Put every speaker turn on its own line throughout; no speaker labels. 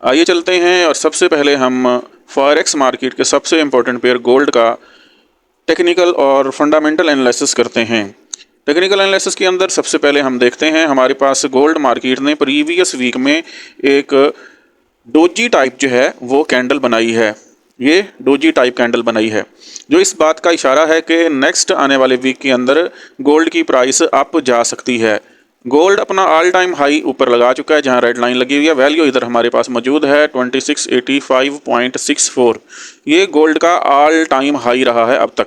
आइए चलते हैं और सबसे पहले हम फॉरेक्स मार्केट के सबसे इम्पोर्टेंट पेयर गोल्ड का टेक्निकल और फंडामेंटल एनालिसिस करते हैं। टेक्निकल एनालिसिस के अंदर सबसे पहले हम देखते हैं हमारे पास गोल्ड मार्केट ने प्रीवियस वीक में एक डोजी टाइप जो है वो कैंडल बनाई है। ये डोजी टाइप कैंडल बनाई है जो इस बात का इशारा है कि नेक्स्ट आने वाले वीक के अंदर गोल्ड की प्राइस अप जा सकती है। गोल्ड अपना ऑल टाइम हाई ऊपर लगा चुका है, जहां रेड लाइन लगी हुई है। वैल्यू इधर हमारे पास मौजूद है 2685.64। ये गोल्ड का ऑल टाइम हाई रहा है अब तक।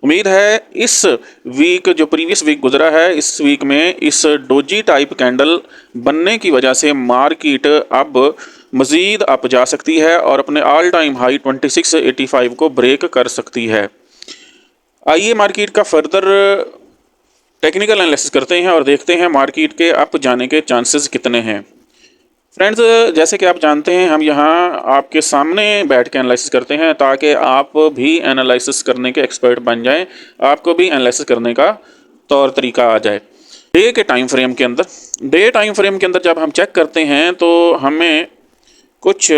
उम्मीद है इस वीक जो प्रीवियस वीक गुजरा है, इस वीक में इस डोजी टाइप कैंडल बनने की वजह से मार्केट अब मज़ीद अप जा सकती है और अपने ऑल टाइम हाई 2685 को ब्रेक कर सकती है। आइए मार्केट का फर्दर टेक्निकल एनालिसिस करते हैं और देखते हैं मार्केट के अप जाने के चांसेस कितने हैं। फ्रेंड्स, जैसे कि आप जानते हैं हम यहाँ आपके सामने बैठ के एनालिसिस करते हैं ताकि आप भी एनालिसिस करने के एक्सपर्ट बन जाएं, आपको भी एनालिसिस करने का तौर तरीका आ जाए। डे के टाइम फ्रेम के अंदर जब हम चेक करते हैं तो हमें कुछ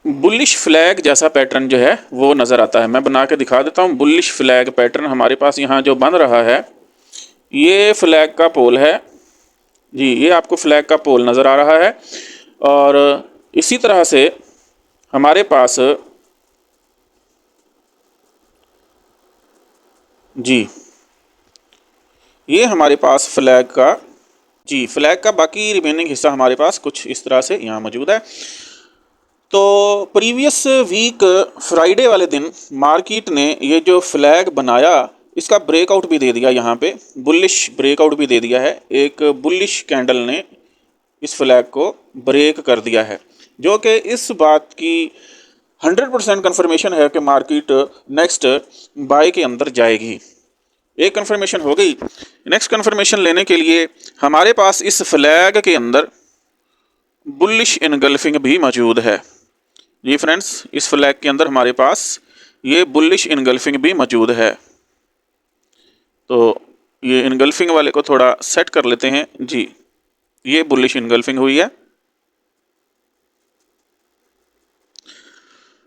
बुलिश फ्लैग जैसा पैटर्न जो है वो नज़र आता है। मैं बना के दिखा देता हूँ। बुलिश फ्लैग पैटर्न हमारे पास यहाँ जो बन रहा है, ये फ्लैग का पोल है जी। ये आपको फ्लैग का पोल नज़र आ रहा है और इसी तरह से हमारे पास जी ये हमारे पास फ्लैग का बाकी रिमेनिंग हिस्सा हमारे पास कुछ इस तरह से यहाँ मौजूद है। तो प्रीवियस वीक फ्राइडे वाले दिन मार्केट ने ये जो फ्लैग बनाया इसका ब्रेकआउट भी दे दिया, यहाँ पे बुलिश ब्रेकआउट भी दे दिया है। एक बुलिश कैंडल ने इस फ्लैग को ब्रेक कर दिया है, जो कि इस बात की 100% कन्फर्मेशन है कि मार्केट नेक्स्ट बाय के अंदर जाएगी। एक कन्फर्मेशन हो गई। नेक्स्ट कन्फर्मेशन लेने के लिए हमारे पास इस फ्लैग के अंदर बुलिश इनगल्फिंग भी मौजूद है जी। फ्रेंड्स, इस फ्लैग के अंदर हमारे पास ये बुलिश इनगल्फिंग भी मौजूद है। तो ये इनगल्फिंग वाले को थोड़ा सेट कर लेते हैं जी। ये बुलिश इनगल्फिंग हुई है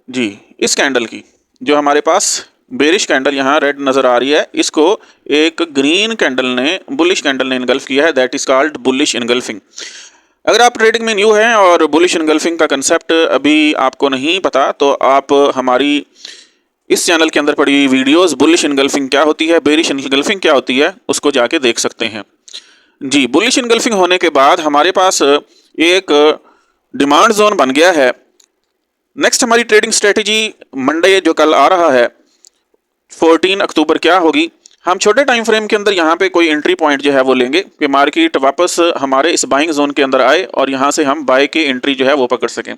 जी। इस कैंडल की जो हमारे पास बेरिश कैंडल यहाँ रेड नज़र आ रही है, इसको एक ग्रीन कैंडल ने, बुलिश कैंडल ने इनगल्फ किया है। That is called bullish engulfing. अगर आप ट्रेडिंग में न्यू हैं और बुलिश इनगल्फिंग का कंसेप्ट अभी आपको नहीं पता, तो आप हमारी इस चैनल के अंदर पड़ी वीडियोस बुलिश इनगल्फिंग क्या होती है, बेरिश इनगल्फिंग क्या होती है, उसको जाके देख सकते हैं जी। बुलिश इनगल्फिंग होने के बाद हमारे पास एक डिमांड जोन बन गया है। नेक्स्ट हमारी ट्रेडिंग स्ट्रेटेजी मंडे जो कल आ रहा है 14 अक्टूबर क्या होगी। हम छोटे टाइम फ्रेम के अंदर यहाँ पे कोई एंट्री पॉइंट जो है वो लेंगे कि मार्केट वापस हमारे इस बाइंग जोन के अंदर आए और यहाँ से हम बाय की एंट्री जो है वो पकड़ सकें।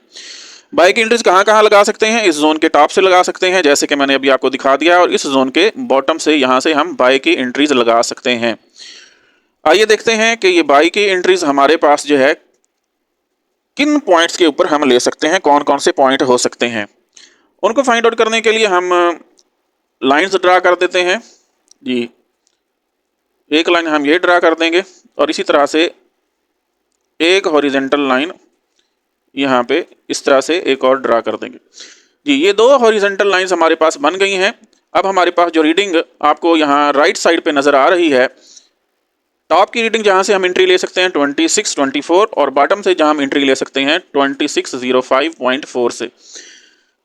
बाय की एंट्रीज कहाँ कहाँ लगा सकते हैं? इस जोन के टॉप से लगा सकते हैं, जैसे कि मैंने अभी आपको दिखा दिया, और इस जोन के बॉटम से यहाँ से हम बाय की एंट्रीज लगा सकते हैं। आइए देखते हैं कि ये बाय की एंट्रीज हमारे पास जो है किन पॉइंट्स के ऊपर हम ले सकते हैं, कौन कौन से पॉइंट हो सकते हैं। उनको फाइंड आउट करने के लिए हम लाइन्स ड्रा कर देते हैं जी। एक लाइन हम ये ड्रा कर देंगे और इसी तरह से एक हॉरिजेंटल लाइन यहाँ पे इस तरह से एक और ड्रा कर देंगे जी। ये दो हॉरिजेंटल लाइंस हमारे पास बन गई हैं। अब हमारे पास जो रीडिंग आपको यहाँ राइट साइड पे नज़र आ रही है, टॉप की रीडिंग जहाँ से हम एंट्री ले सकते हैं 2624 और बॉटम से जहाँ हम एंट्री ले सकते हैं 2605.4 से,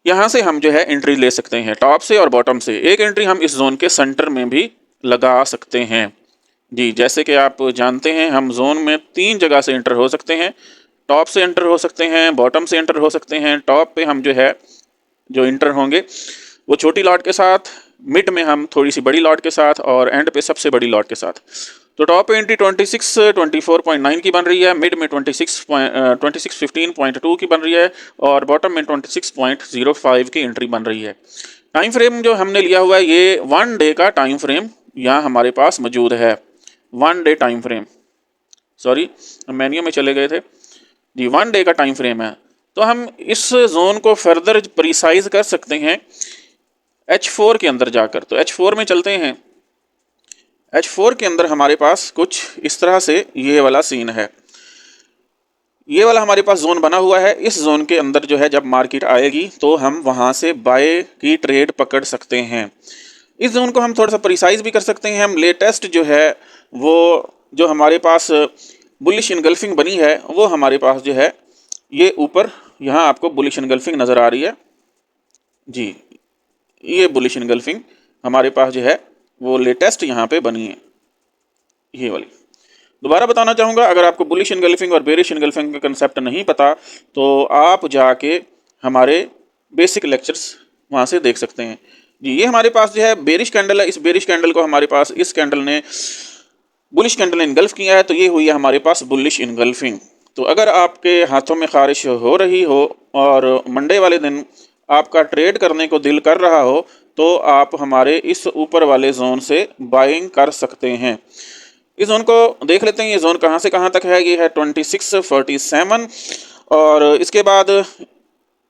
यहाँ से हम जो है एंट्री ले सकते हैं टॉप से और बॉटम से। एक एंट्री हम इस जोन के सेंटर में भी लगा सकते हैं जी। जैसे कि आप जानते हैं हम जोन में 3 जगह से एंटर हो सकते हैं। टॉप से एंटर हो सकते हैं, बॉटम से एंटर हो सकते हैं। टॉप पे हम जो है जो एंटर होंगे वो छोटी लॉट के साथ, मिड में हम थोड़ी सी बड़ी लॉट के साथ और एंड पे सबसे बड़ी लॉट के साथ। तो टॉप पे एंट्री 24.9 की बन रही है, मिड में 2615.2 की बन रही है और बॉटम में 26.05 की एंट्री बन रही है। टाइम फ्रेम जो हमने लिया हुआ है ये 1 डे का टाइम फ्रेम यहाँ हमारे पास मौजूद है। 1 day time frame, sorry menu में चले गए थे जी। 1 डे का टाइम फ्रेम है। तो हम इस जोन को फर्दर प्रिसाइज कर सकते हैं H4 के अंदर जाकर। तो H4 में चलते हैं। H4 के अंदर हमारे पास कुछ इस तरह से ये वाला सीन है। ये वाला हमारे पास जोन बना हुआ है। इस जोन के अंदर जो है जब मार्केट आएगी तो हम वहाँ से बाय की ट्रेड पकड़ सकते हैं। इस जोन को हम थोड़ा सा प्रिसाइज भी कर सकते हैं। हम लेटेस्ट जो है वो जो हमारे पास बुलिश इनगल्फिंग बनी है वो हमारे पास जो है ये ऊपर यहाँ आपको बुलिश इनगल्फिंग नज़र आ रही है जी। ये बुलिश इनगल्फिंग हमारे पास जो है वो लेटेस्ट यहाँ पे बनी है, ये वाली। दोबारा बताना चाहूँगा, अगर आपको बुलिश इनगल्फिंग और बेरिश इनगल्फिंग का कंसेप्ट नहीं पता तो आप जाके हमारे बेसिक लेक्चर्स वहाँ से देख सकते हैं जी। ये हमारे पास जो है बेरिश कैंडल है। इस बेरिश कैंडल को हमारे पास इस कैंडल ने बुलिश कैंडल ने इनगल्फ किया है, तो ये हुई है हमारे पास बुलिश इनगल्फिंग। तो अगर आपके हाथों में खारिश हो रही हो और मंडे वाले दिन आपका ट्रेड करने को दिल कर रहा हो तो आप हमारे इस ऊपर वाले जोन से बाइंग कर सकते हैं। इस जोन को देख लेते हैं, ये जोन कहाँ से कहाँ तक है। ये है 2647 और इसके बाद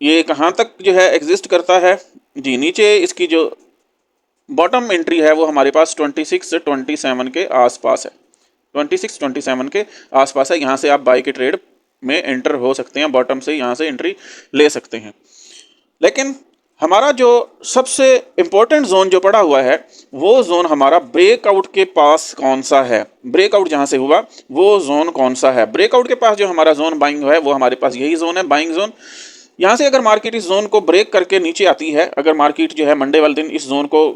ये कहाँ तक जो है एग्जिस्ट करता है जी। नीचे इसकी जो बॉटम एंट्री है वो हमारे पास 2627 के आसपास है, 2627 के आसपास है। यहाँ से आप बाई के ट्रेड में एंटर हो सकते हैं, बॉटम से यहाँ से एंट्री ले सकते हैं। लेकिन हमारा जो सबसे इम्पोर्टेंट जोन जो पड़ा हुआ है वो जोन हमारा ब्रेकआउट के पास कौन सा है। ब्रेकआउट जहाँ से हुआ वो जोन कौन सा है। ब्रेकआउट के पास जो हमारा जोन बाइंग है वो हमारे पास यही जोन है, बाइंग जोन। यहाँ से अगर मार्केट इस जोन को ब्रेक करके नीचे आती है, अगर मार्केट जो है मंडे वाले दिन इस जोन को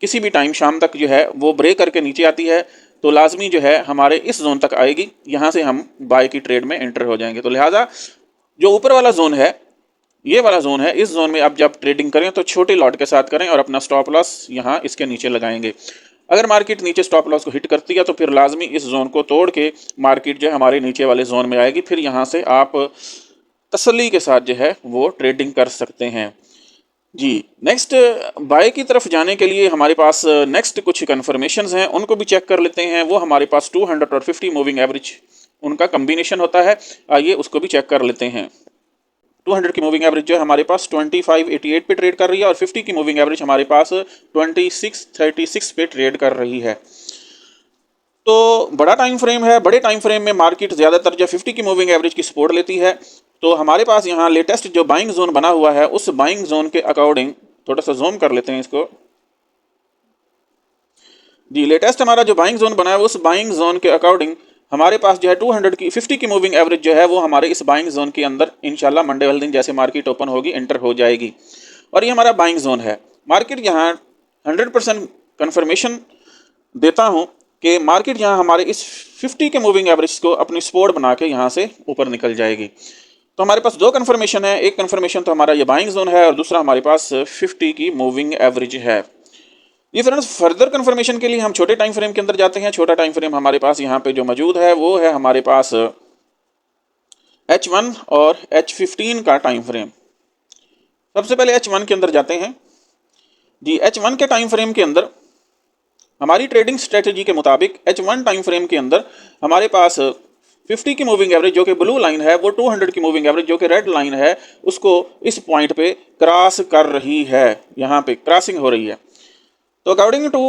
किसी भी टाइम शाम तक जो है वो ब्रेक करके नीचे आती है तो लाजमी जो है हमारे इस जोन तक आएगी, यहाँ से हम बाय की ट्रेड में एंटर हो जाएंगे। तो लिहाजा जो ऊपर वाला जोन है, ये वाला जोन है, इस जोन में आप जब ट्रेडिंग करें तो छोटे लॉट के साथ करें और अपना स्टॉप लॉस यहाँ इसके नीचे लगाएंगे। अगर मार्केट नीचे स्टॉप लॉस को हिट करती है तो फिर लाजमी इस जोन को तोड़ के मार्केट जो है हमारे नीचे वाले जोन में आएगी, फिर यहाँ से आप तसल्ली के साथ जो है वो ट्रेडिंग कर सकते हैं जी। नेक्स्ट बाय की तरफ जाने के लिए हमारे पास नेक्स्ट कुछ कन्फर्मेशंस हैं, उनको भी चेक कर लेते हैं। वो हमारे पास 200 और 50 मूविंग एवरेज उनका कम्बिनेशन होता है, आइए उसको भी चेक कर लेते हैं। 200 की मूविंग एवरेज जो है हमारे पास 2588 पे ट्रेड कर रही है और 50 की मूविंग एवरेज हमारे पास 2636 पे ट्रेड कर रही है। तो बड़ा टाइम फ्रेम है, बड़े टाइम फ्रेम में मार्केट ज़्यादातर जो 50 की मूविंग एवरेज की सपोर्ट लेती है। तो हमारे पास यहाँ लेटेस्ट जो बाइंग जोन बना हुआ है उस बाइंग जोन के अकॉर्डिंग थोड़ा सा जूम कर लेते हैं इसको जी। लेटेस्ट हमारा जो बाइंग जोन बना है उस बाइंग जोन के अकॉर्डिंग हमारे पास जो है 200 की 50 की मूविंग एवरेज जो है वो हमारे इस बाइंग जोन के अंदर इंशाल्लाह मंडे वाले दिन जैसे मार्केट ओपन होगी एंटर हो जाएगी। और ये हमारा बाइंग जोन है। मार्केट यहाँ 100% कन्फर्मेशन देता हूँ कि मार्केट यहाँ हमारे इस 50 के मूविंग एवरेज को अपनी सपोर्ट बना के यहाँ से ऊपर निकल जाएगी। तो हमारे पास दो कन्फर्मेशन है, एक कन्फर्मेशन तो हमारा ये बाइंग जोन है और दूसरा हमारे पास 50 की मूविंग एवरेज है। ये फ्रेंड्स फर्दर कन्फर्मेशन के लिए हम छोटे टाइम फ्रेम के अंदर जाते हैं। छोटा टाइम फ्रेम हमारे पास यहाँ पे जो मौजूद है वो है हमारे पास H1 और H15 का टाइम फ्रेम। सबसे पहले H1 के अंदर जाते हैं जी। H1 के टाइम फ्रेम के अंदर हमारी ट्रेडिंग स्ट्रेटजी के मुताबिक H1 टाइम फ्रेम के अंदर हमारे पास 50 की मूविंग एवरेज जो कि ब्लू लाइन है वो 200 की मूविंग एवरेज जो कि रेड लाइन है उसको इस पॉइंट पे क्रॉस कर रही है, यहाँ पे क्रॉसिंग हो रही है। तो according to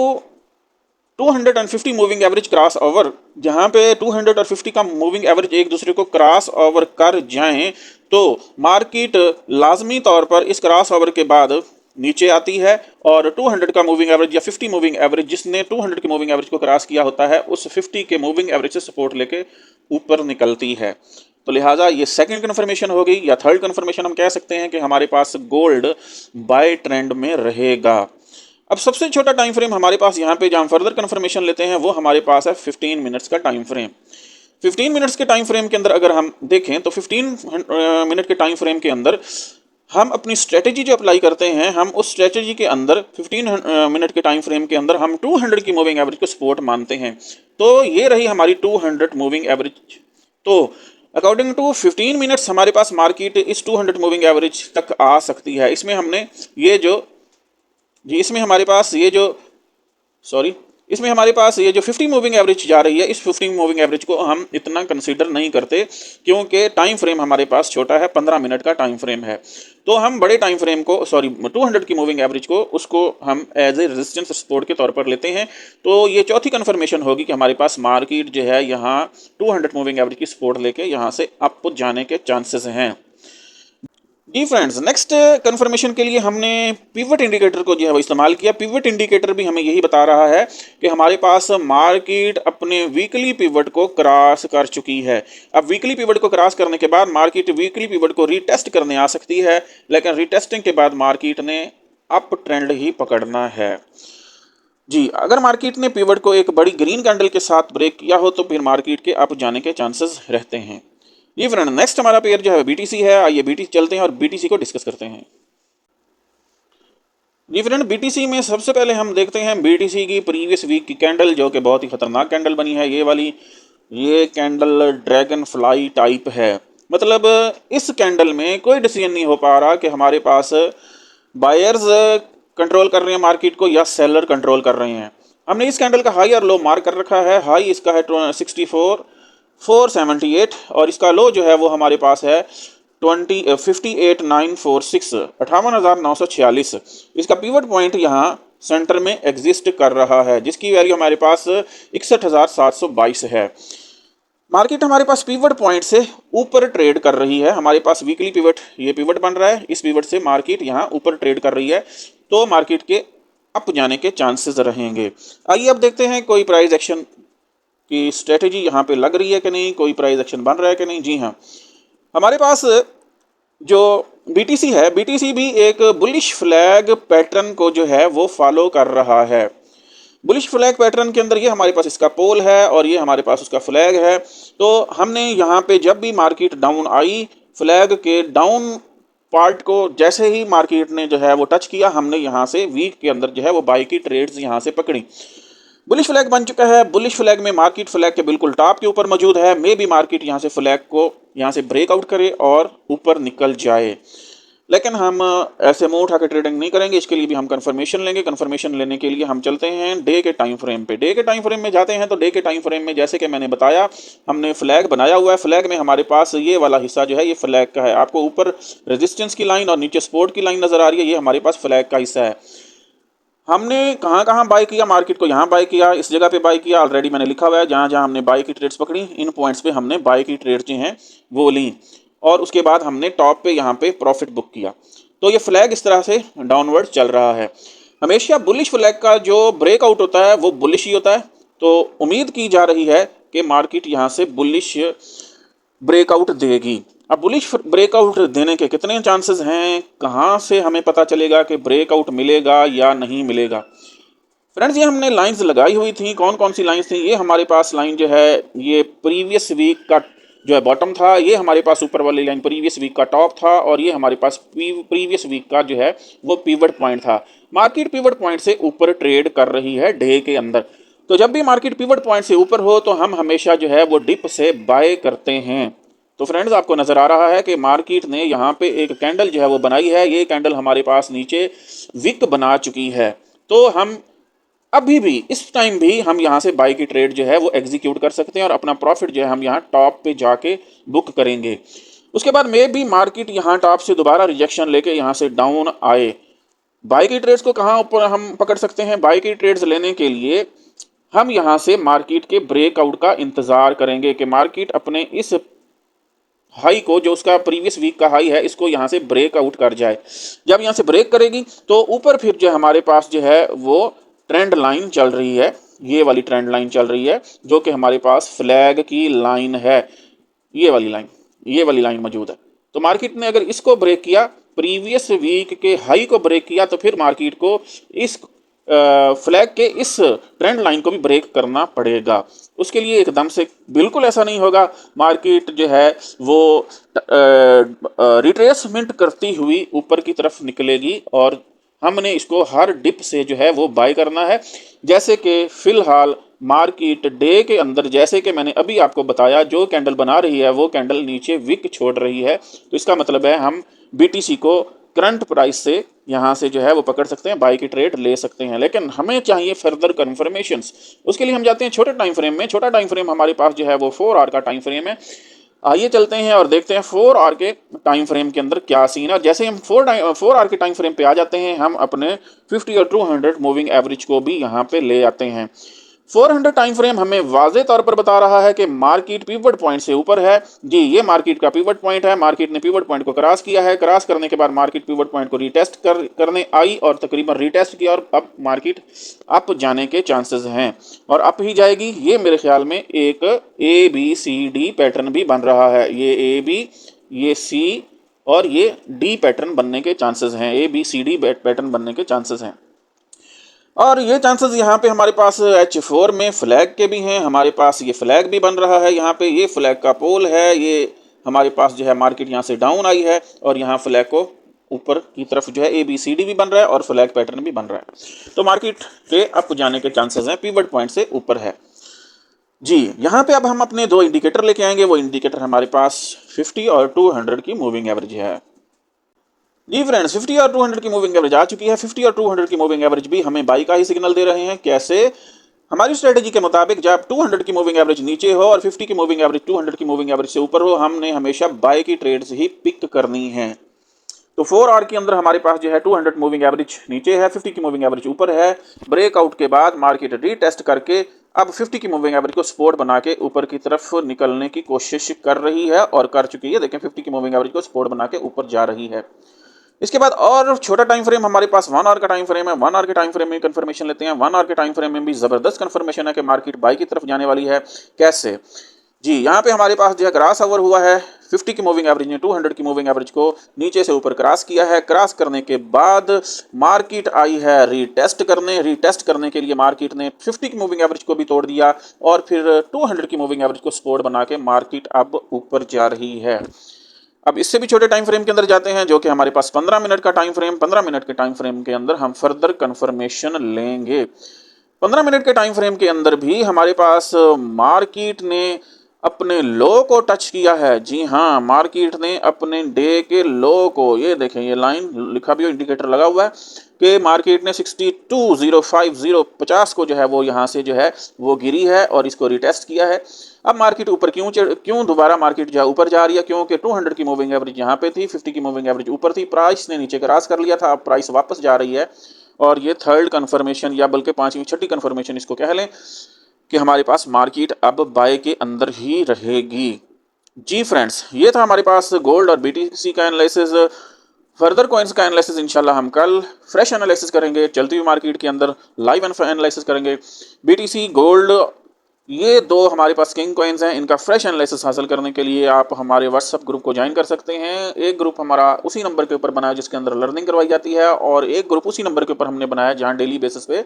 250 moving average cross over, जहाँ पे 200 और 50 का मूविंग एवरेज एक दूसरे को क्रॉस ओवर कर जाएं तो मार्केट लाजमी तौर पर इस क्रॉस ओवर के बाद नीचे आती है और 200 का मूविंग एवरेज या 50 मूविंग एवरेज जिसने 200 के मूविंग एवरेज को क्रॉस किया होता है उस 50 के मूविंग एवरेज से सपोर्ट लेके ऊपर निकलती है। तो लिहाजा ये सेकंड कन्फर्मेशन हो गई, या थर्ड कन्फर्मेशन हम कह सकते हैं कि हमारे पास गोल्ड बाय ट्रेंड में रहेगा। अब सबसे छोटा टाइम फ्रेम हमारे पास यहाँ पे जहाँ फर्दर कन्फर्मेशन लेते हैं वो हमारे पास है 15 मिनट्स का टाइम फ्रेम। 15 मिनट्स के टाइम फ्रेम के अंदर अगर हम देखें तो 15 मिनट के टाइम फ्रेम के अंदर हम अपनी स्ट्रेटजी जो अप्लाई करते हैं, हम उस स्ट्रेटजी के अंदर 15 मिनट के टाइम फ्रेम के अंदर हम 200 की मूविंग एवरेज को सपोर्ट मानते हैं। तो ये रही हमारी 200 मूविंग एवरेज। तो अकॉर्डिंग टू 15 मिनट्स हमारे पास मार्केट इस 200 मूविंग एवरेज तक आ सकती है। इसमें हमने ये जो जी इसमें हमारे पास ये जो इसमें हमारे पास ये जो 50 मूविंग एवरेज जा रही है, इस 50 मूविंग एवरेज को हम इतना कंसीडर नहीं करते क्योंकि टाइम फ्रेम हमारे पास छोटा है, 15 मिनट का टाइम फ्रेम है। तो हम बड़े टाइम फ्रेम को 200 की मूविंग एवरेज को उसको हम एज ए रेजिस्टेंस सपोर्ट के तौर पर लेते हैं। तो ये चौथी कन्फर्मेशन होगी कि हमारे पास मार्केट जो है यहाँ 200 मूविंग एवरेज की सपोर्ट लेके यहाँ से अप जाने के चांसेस हैं। जी फ्रेंड्स, नेक्स्ट कंफर्मेशन के लिए हमने पिवट इंडिकेटर को जो है वो इस्तेमाल किया। पिवट इंडिकेटर भी हमें यही बता रहा है कि हमारे पास मार्केट अपने वीकली पिवट को क्रॉस कर चुकी है। अब वीकली पिवट को क्रॉस करने के बाद मार्केट वीकली पिवट को रीटेस्ट करने आ सकती है, लेकिन रीटेस्टिंग के बाद मार्केट ने अप ट्रेंड ही पकड़ना है। जी, अगर मार्केट ने पिवट को एक बड़ी ग्रीन कैंडल के साथ ब्रेक किया हो तो फिर मार्केट के अप जाने के चांसेस रहते हैं। ये फ्रेंड, नेक्स्ट हमारा पेयर जो है बीटीसी है। आइए बीटीसी चलते हैं और बीटीसी को डिस्कस करते हैं। जी फ्रेंड, बीटीसी में सबसे पहले हम देखते हैं बीटीसी की प्रीवियस वीक की कैंडल, जो कि बहुत ही खतरनाक कैंडल बनी है। ये वाली ये कैंडल ड्रैगन फ्लाई टाइप है। मतलब इस कैंडल में कोई डिसीजन नहीं हो पा रहा कि हमारे पास बायर्स कंट्रोल कर रहे हैं मार्केट को या सेलर कंट्रोल कर रहे हैं। हमने इस कैंडल का हाई और लो मार्क कर रखा है। हाई इसका है 64,478 और इसका लो जो है वो हमारे पास है 58,946, 58,946। इसका पिवट पॉइंट यहाँ सेंटर में एग्जिस्ट कर रहा है, जिसकी वैल्यू हमारे पास 61,722 है। मार्केट हमारे पास पिवट पॉइंट से ऊपर ट्रेड कर रही है। हमारे पास वीकली पिवट, ये पिवट बन रहा है, इस पिवट से मार्केट यहाँ ऊपर ट्रेड कर रही है, तो मार्केट के अप जाने के चांसेस रहेंगे। आइए अब देखते हैं कोई प्राइस एक्शन की स्ट्रेटेजी यहाँ पे लग रही है कि नहीं, कोई प्राइस एक्शन बन रहा है कि नहीं। जी हाँ, हमारे पास जो बीटीसी है, बीटीसी भी एक बुलिश फ्लैग पैटर्न को जो है वो फॉलो कर रहा है। बुलिश फ्लैग पैटर्न के अंदर ये हमारे पास इसका पोल है और ये हमारे पास उसका फ्लैग है। तो हमने यहाँ पे जब भी मार्केट डाउन आई, फ्लैग के डाउन पार्ट को जैसे ही मार्केट ने जो है वो टच किया, हमने यहाँ से वीक के अंदर जो है वो बाई की ट्रेड्स यहाँ से पकड़ी। बुलिश फ्लैग बन चुका है। बुलिश फ्लैग में मार्केट फ्लैग के बिल्कुल टॉप के ऊपर मौजूद है। मे भी मार्केट यहाँ से फ्लैग को यहाँ से ब्रेकआउट करे और ऊपर निकल जाए, लेकिन हम ऐसे मुंह उठा के ट्रेडिंग नहीं करेंगे। इसके लिए भी हम कंफर्मेशन लेंगे। कंफर्मेशन लेने के लिए हम चलते हैं डे के टाइम फ्रेम पे। डे के टाइम फ्रेम में जाते हैं तो डे के टाइम फ्रेम में जैसे कि मैंने बताया, हमने फ्लैग बनाया हुआ है। फ्लैग में हमारे पास ये वाला हिस्सा जो है ये फ्लैग का है। आपको ऊपर रेजिस्टेंस की लाइन और नीचे सपोर्ट की लाइन नजर आ रही है, ये हमारे पास फ्लैग का हिस्सा है। हमने कहाँ कहाँ बाय किया, मार्केट को यहाँ बाय किया, इस जगह पे बाय किया। ऑलरेडी मैंने लिखा हुआ है, जहाँ जहाँ हमने बाय की ट्रेड्स पकड़ी, इन पॉइंट्स पे हमने बाय की ट्रेड्स जो हैं वो ली और उसके बाद हमने टॉप पे यहाँ पे प्रॉफिट बुक किया। तो ये फ्लैग इस तरह से डाउनवर्ड चल रहा है। हमेशा बुलिश फ्लैग का जो ब्रेकआउट होता है वो बुलिश ही होता है। तो उम्मीद की जा रही है कि मार्केट यहाँ से बुलिश ब्रेकआउट देगी। अब बुलिश ब्रेकआउट देने के कितने चांसेस हैं, कहाँ से हमें पता चलेगा कि ब्रेकआउट मिलेगा या नहीं मिलेगा। फ्रेंड्स, ये हमने लाइंस लगाई हुई थी। कौन कौन सी लाइंस थी? ये हमारे पास लाइन जो है ये प्रीवियस वीक का जो है बॉटम था, ये हमारे पास ऊपर वाली लाइन प्रीवियस वीक का टॉप था और ये हमारे पास प्रीवियस वीक का जो है वो पिवट पॉइंट था। मार्केट पिवट पॉइंट से ऊपर ट्रेड कर रही है डे के अंदर। तो जब भी मार्केट पिवट पॉइंट से ऊपर हो तो हम हमेशा जो है वो डिप से बाय करते हैं। तो फ्रेंड्स, आपको नजर आ रहा है कि मार्केट ने यहाँ पे एक कैंडल जो है वो बनाई है। ये कैंडल हमारे पास नीचे विक बना चुकी है। तो हम अभी भी इस टाइम भी हम यहाँ से बाई की ट्रेड जो है वो एग्जीक्यूट कर सकते हैं और अपना प्रॉफिट जो है हम यहाँ टॉप पे जाके बुक करेंगे। उसके बाद मे भी मार्केट यहाँ टॉप से दोबारा रिजेक्शन लेके यहाँ से डाउन आए। बाई की ट्रेड्स को कहाँ ऊपर हम पकड़ सकते हैं? बाई की ट्रेड्स लेने के लिए हम यहाँ से मार्केट के ब्रेकआउट का इंतजार करेंगे कि मार्केट अपने इस हाई को, जो उसका प्रीवियस वीक का हाई है, इसको यहाँ से ब्रेकआउट कर जाए। जब यहाँ से ब्रेक करेगी तो ऊपर फिर जो हमारे पास जो है वो ट्रेंड लाइन चल रही है, ये वाली ट्रेंड लाइन चल रही है जो कि हमारे पास फ्लैग की लाइन है। ये वाली लाइन मौजूद है। तो मार्केट ने अगर इसको ब्रेक किया, प्रीवियस वीक के हाई को ब्रेक किया, तो फिर मार्केट को इस फ्लैग के इस ट्रेंड लाइन को भी ब्रेक करना पड़ेगा। उसके लिए एकदम से बिल्कुल ऐसा नहीं होगा। मार्केट जो है वो रिट्रेसमेंट करती हुई ऊपर की तरफ निकलेगी और हमने इसको हर डिप से जो है वो बाय करना है। जैसे कि फिलहाल मार्केट डे के अंदर, जैसे कि मैंने अभी आपको बताया, जो कैंडल बना रही है वो कैंडल नीचे विक छोड़ रही है। तो इसका मतलब है हम बीटीसी को करंट प्राइस से यहाँ से जो है वो पकड़ सकते हैं, बाई की ट्रेड ले सकते हैं। लेकिन हमें चाहिए फर्दर कन्फर्मेशंस, उसके लिए हम जाते हैं छोटे टाइम फ्रेम में। छोटा टाइम फ्रेम हमारे पास जो है वो 4 आवर का टाइम फ्रेम है। आइए चलते हैं और देखते हैं 4 आवर के टाइम फ्रेम के अंदर क्या सीन है। जैसे हम 4 आवर के टाइम फ्रेम पे आ जाते हैं, हम अपने 50 और 200 मूविंग एवरेज को भी यहाँ पे ले आते हैं। 400 टाइम फ्रेम हमें वाजे तौर पर बता रहा है कि मार्केट पिवट पॉइंट से ऊपर है। जी, ये मार्केट का पिवट पॉइंट है। मार्केट ने पिवट पॉइंट को क्रॉस किया है। क्रॉस करने के बाद मार्केट पिवट पॉइंट को रीटेस्ट करने आई और तकरीबन रीटेस्ट किया, और अब मार्केट अप जाने के चांसेस हैं और अप ही जाएगी। ये मेरे ख्याल में एक ABCD पैटर्न भी बन रहा है। ये AB, ये C और ये D पैटर्न बनने के चांसेस हैं। ABCD पैटर्न बनने के चांसेस हैं। और ये चांसेस यहाँ पे हमारे पास H4 में फ्लैग के भी हैं। हमारे पास ये फ्लैग भी बन रहा है। यहाँ पे ये फ्लैग का पोल है। ये हमारे पास जो है मार्केट यहाँ से डाउन आई है और यहाँ फ्लैग को ऊपर की तरफ जो है ABCD भी बन रहा है और फ्लैग पैटर्न भी बन रहा है। तो मार्केट के अप जाने के चांसेस हैं, पिवट पॉइंट से ऊपर है। जी, यहाँ पे अब हम अपने 2 इंडिकेटर लेके आएंगे। वो इंडिकेटर हमारे पास 50 और 200 की मूविंग एवरेज है। जी फ्रेंड्स, 50 और 200 की मूविंग एवरेज आ चुकी है। 50 और 200 की मूविंग एवरेज भी हमें बाई का ही सिग्नल दे रहे हैं। कैसे? हमारी स्ट्रेटेजी के मुताबिक जब 200 की मूविंग एवरेज नीचे हो और 50 की मूविंग एवरेज 200 की मूविंग एवरेज से ऊपर हो, हमने हमेशा बाई की ट्रेड्स ही पिक करनी है। तो 4 आवर के अंदर हमारे पास जो है 200 मूविंग एवरेज नीचे है, 50 की मूविंग एवरेज ऊपर है। ब्रेकआउट के बाद मार्केट रीटेस्ट करके अब 50 की मूविंग एवरेज को सपोर्ट बना के ऊपर की तरफ निकलने की कोशिश कर रही है और कर चुकी है। देखें, 50 की मूविंग एवरेज को सपोर्ट बना के ऊपर जा रही है। इसके बाद और छोटा टाइम फ्रेम हमारे पास 1 आवर का टाइम फ्रेम है। 1 आवर के टाइम फ्रेम में कंफर्मेशन लेते हैं। 1 आवर के टाइम फ्रेम में भी जबरदस्त कंफर्मेशन है कि मार्केट बाई की तरफ जाने वाली है। कैसे? जी, यहाँ पे हमारे पास जो है क्रॉस ओवर हुआ है। 50 की मूविंग एवरेज ने 200 की मूविंग एवरेज को नीचे से ऊपर क्रॉस किया है। क्रॉस करने के बाद मार्केट आई है रीटेस्ट करने। रीटेस्ट करने के लिए मार्केट ने 50 की मूविंग एवरेज को भी तोड़ दिया और फिर 200 की मूविंग एवरेज को सपोर्ट बना के मार्केट अब ऊपर जा रही है। अब इससे भी छोटे टाइम फ्रेम के अंदर जाते हैं, जो कि हमारे पास 15 मिनट का टाइम फ्रेम। 15 मिनट के टाइम फ्रेम के अंदर हम फर्दर कंफर्मेशन लेंगे। 15 मिनट के टाइम फ्रेम के अंदर भी हमारे पास मार्केट ने अपने लो को टच किया है। जी हाँ, मार्केट ने अपने डे के लो को, ये देखें, ये लाइन लिखा भी हो, इंडिकेटर लगा हुआ है कि मार्केट ने 62,050 को जो है वो यहाँ से जो है वो गिरी है और इसको रिटेस्ट किया है। अब मार्केट ऊपर क्यों दोबारा मार्केट जो ऊपर जा रही है? क्योंकि 200 की मूविंग एवरेज यहाँ पे थी, 50 की मूविंग एवरेज ऊपर थी, प्राइस ने नीचे क्रॉस कर लिया था। अब प्राइस वापस जा रही है और ये थर्ड कन्फर्मेशन या बल्कि 5वीं छठी कन्फर्मेशन इसको कह लें कि हमारे पास मार्केट अब बाय के अंदर ही रहेगी। जी फ्रेंड्स, ये था हमारे पास गोल्ड और BTC का एनालिसिस। फर्दर कॉइन्स का एनालिसिस इंशाल्लाह हम कल फ्रेश एनालिसिस करेंगे, चलती हुई मार्केट के अंदर लाइव एनालिसिस करेंगे। BTC, गोल्ड, ये 2 हमारे पास किंग कॉइन्स हैं। इनका फ्रेश एनालिसिस हासिल करने के लिए आप हमारे व्हाट्सएप ग्रुप को ज्वाइन कर सकते हैं। एक ग्रुप हमारा उसी नंबर के ऊपर बनाया जिसके अंदर लर्निंग करवाई जाती है और एक ग्रुप उसी नंबर के ऊपर हमने बनाया जहां डेली बेसिस पे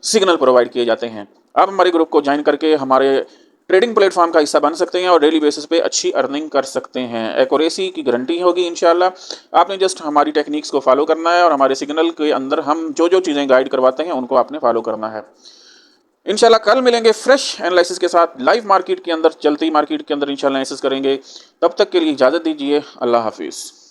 सिग्नल प्रोवाइड किए जाते हैं। आप हमारे ग्रुप को ज्वाइन करके हमारे ट्रेडिंग प्लेटफॉर्म का हिस्सा बन सकते हैं और डेली बेसिस पे अच्छी अर्निंग कर सकते हैं। एक्यूरेसी की गारंटी होगी इंशाल्लाह। आपने जस्ट हमारी टेक्निक्स को फॉलो करना है और हमारे सिग्नल के अंदर हम जो जो चीज़ें गाइड करवाते हैं उनको आपने फॉलो करना है। इंशाल्लाह कल मिलेंगे फ्रेश एनालिसिस के साथ, लाइव मार्केट के अंदर, चलती मार्केट के अंदर इंशाल्लाह एनालिसिस करेंगे। तब तक के लिए इजाज़त दीजिए। अल्लाह हाफिज़।